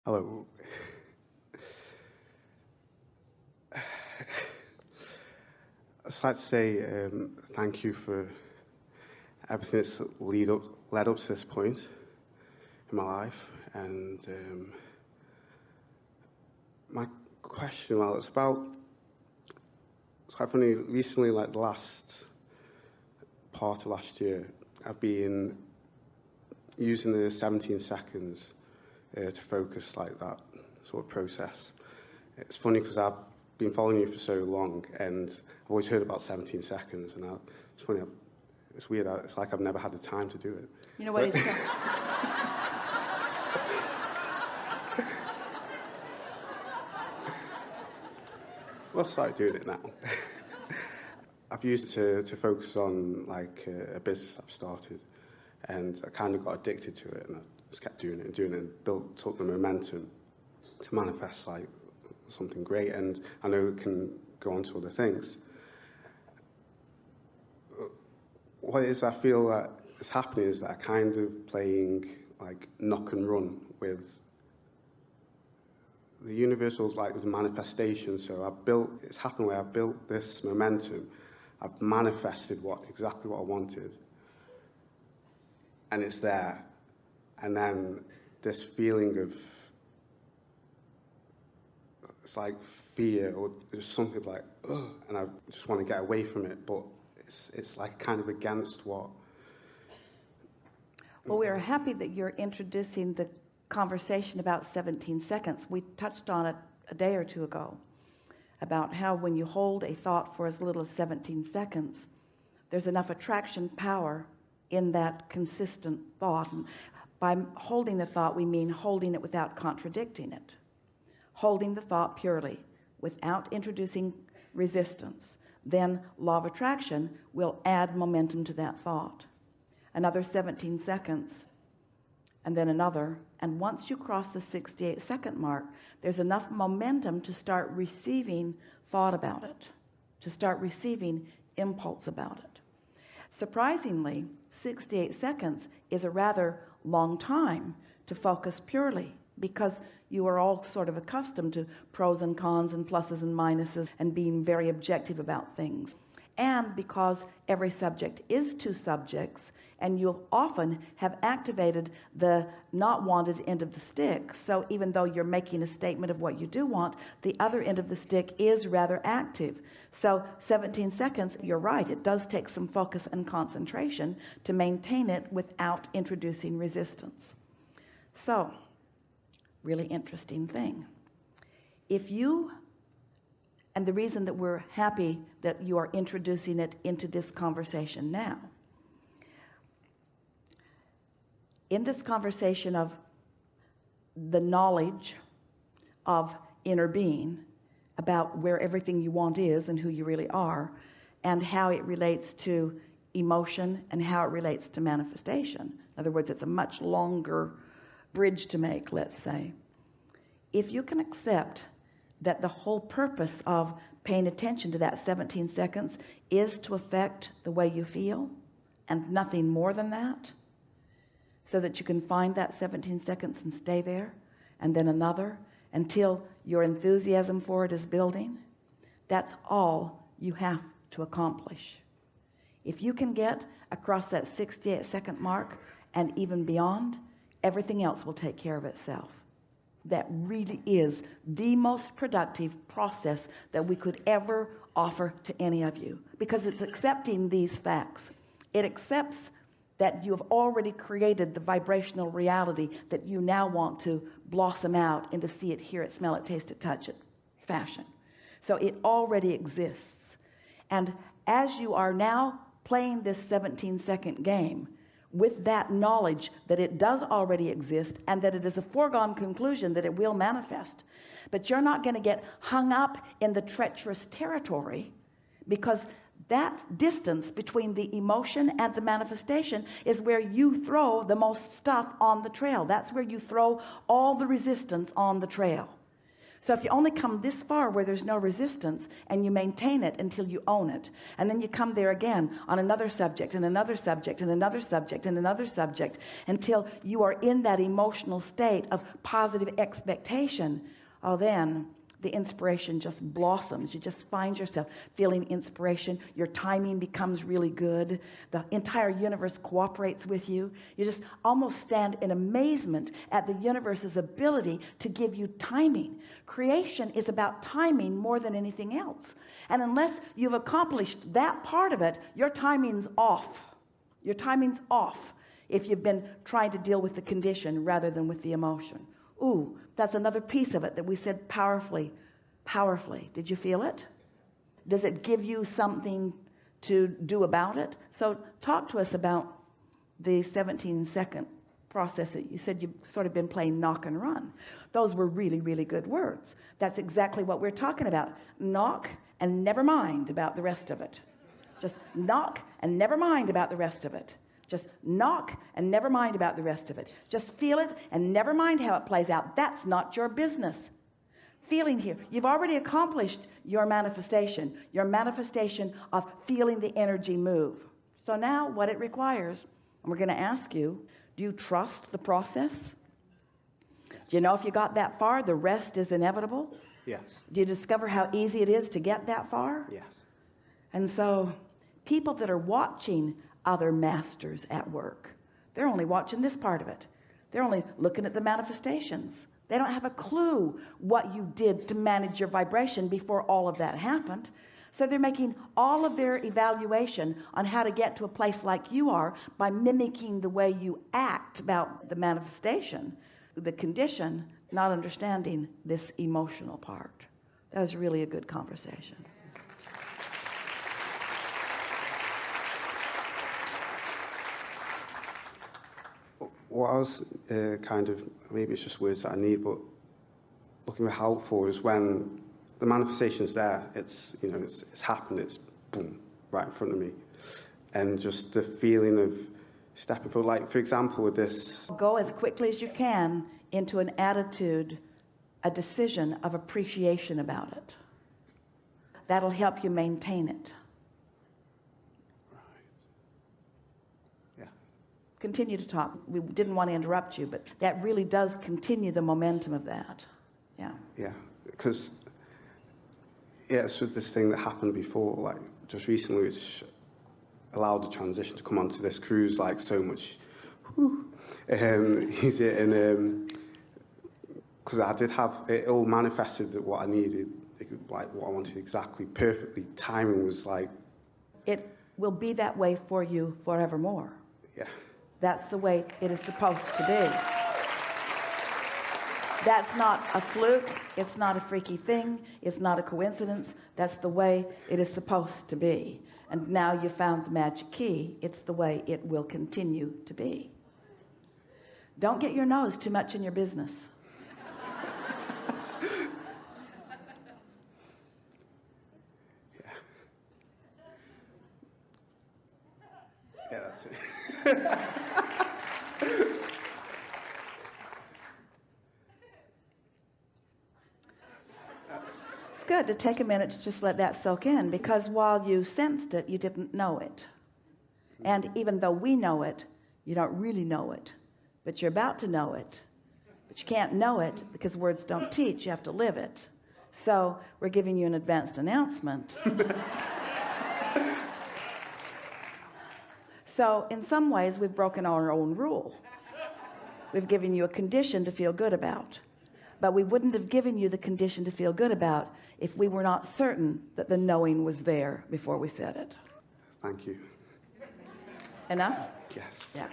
Hello. I'd just like to say thank you for everything that's led up to this point in my life. And my question, well, it's quite funny, recently, like the last part of last year, I've been using the 17 seconds to focus, like that sort of process. It's funny because I've been following you for so long, and I've always heard about 17 seconds, and it's funny, it's weird, it's like I've never had the time to do it. You know what he's saying? Well, I'll start doing it now. I've used it to focus on like a business I've started, and I kind of got addicted to it, and I just kept doing it and built up the momentum to manifest like something great, and I know it can go on to other things. What it is I feel that is happening is that I kind of playing like knock and run with the universal's like with manifestation. So it's happened where I've built this momentum, I've manifested exactly what I wanted, and it's there. And then this feeling of, it's like fear or just something like, ugh, and I just want to get away from it, but it's like kind of against what. Well, we are happy that you're introducing the conversation about 17 seconds. We touched on it a day or two ago about how when you hold a thought for as little as 17 seconds, there's enough attraction power in that consistent thought. And by holding the thought, we mean holding it without contradicting it. Holding the thought purely without introducing resistance. Then law of attraction will add momentum to that thought. Another 17 seconds, and then another. And once you cross the 68-second mark, there's enough momentum to start receiving thought about it, to start receiving impulse about it. Surprisingly, 68 seconds is a rather long time to focus purely, because you are all sort of accustomed to pros and cons and pluses and minuses and being very objective about things. And because every subject is two subjects, and you'll often have activated the not wanted end of the stick. So even though you're making a statement of what you do want, the other end of the stick is rather active. So 17 seconds, you're right, it does take some focus and concentration to maintain it without introducing resistance. So, really interesting thing. And the reason that we're happy that you are introducing it into this conversation now, in this conversation of the knowledge of inner being, about where everything you want is and who you really are, and how it relates to emotion and how it relates to manifestation. In other words, it's a much longer bridge to make, let's say. If you can accept that the whole purpose of paying attention to that 17 seconds is to affect the way you feel, and nothing more than that, so that you can find that 17 seconds and stay there, and then another, until your enthusiasm for it is building, that's all you have to accomplish. If you can get across that 68-second mark and even beyond, everything else will take care of itself. That really is the most productive process that we could ever offer to any of you, because it's accepting these facts. It accepts that you have already created the vibrational reality that you now want to blossom out into see it, hear it, smell it, taste it, touch it fashion. So it already exists. And as you are now playing this 17-second game with that knowledge that it does already exist and that it is a foregone conclusion that it will manifest, but you're not going to get hung up in the treacherous territory, because that distance between the emotion and the manifestation is where you throw the most stuff on the trail. That's where you throw all the resistance on the trail. So if you only come this far where there's no resistance and you maintain it until you own it, and then you come there again on another subject and another subject and another subject and another subject until you are in that emotional state of positive expectation, oh, then the inspiration just blossoms. You just find yourself feeling inspiration. Your timing becomes really good. The entire universe cooperates with you. You just almost stand in amazement at the universe's ability to give you timing. Creation is about timing more than anything else. And unless you've accomplished that part of it, your timing's off. Your timing's off if you've been trying to deal with the condition rather than with the emotion. Ooh, that's another piece of it that we said powerfully. Did you feel it? Does it give you something to do about it? So talk to us about the 17-second process that you said you've sort of been playing knock and run. Those were really, really good words. That's exactly what we're talking about. Knock and never mind about the rest of it. Just knock and never mind about the rest of it. Just knock and never mind about the rest of it. Just feel it and never mind how it plays out. That's not your business. Feeling here. You've already accomplished your manifestation of feeling the energy move. So now what it requires, and we're going to ask you, do you trust the process? Yes. Do you know if you got that far, the rest is inevitable? Yes. Do you discover how easy it is to get that far? Yes. And so people that are watching other masters at work, they're only watching this part of it. They're only looking at the manifestations. They don't have a clue what you did to manage your vibration before all of that happened. So they're making all of their evaluation on how to get to a place like you are by mimicking the way you act about the manifestation, the condition, not understanding this emotional part. That was really a good conversation. What I was kind of, maybe it's just words that I need, but looking for help for is when the manifestation's there, it's, you know, it's happened, it's boom, right in front of me. And just the feeling of stepping forward, like, for example, with this. Go as quickly as you can into an attitude, a decision of appreciation about it. That'll help you maintain it. Continue to talk. We didn't want to interrupt you, but that really does continue the momentum of that. Yeah. Yeah, because it's with this thing that happened before, like just recently, which allowed the transition to come onto this cruise like so much easier. And because I did have it all manifested what I needed, like what I wanted exactly perfectly. Timing was like. It will be that way for you forevermore. Yeah. That's the way it is supposed to be. That's not a fluke. It's not a freaky thing. It's not a coincidence. That's the way it is supposed to be. And now you found the magic key. It's the way it will continue to be. Don't get your nose too much in your business. Yeah, that's it. It's good to take a minute to just let that soak in, because while you sensed it, you didn't know it. And even though we know it, you don't really know it. But you're about to know it. But you can't know it because words don't teach. You have to live it. So we're giving you an advanced announcement. So in some ways, we've broken our own rule. We've given you a condition to feel good about. But we wouldn't have given you the condition to feel good about if we were not certain that the knowing was there before we said it. Thank you. Enough? Yes. Yeah.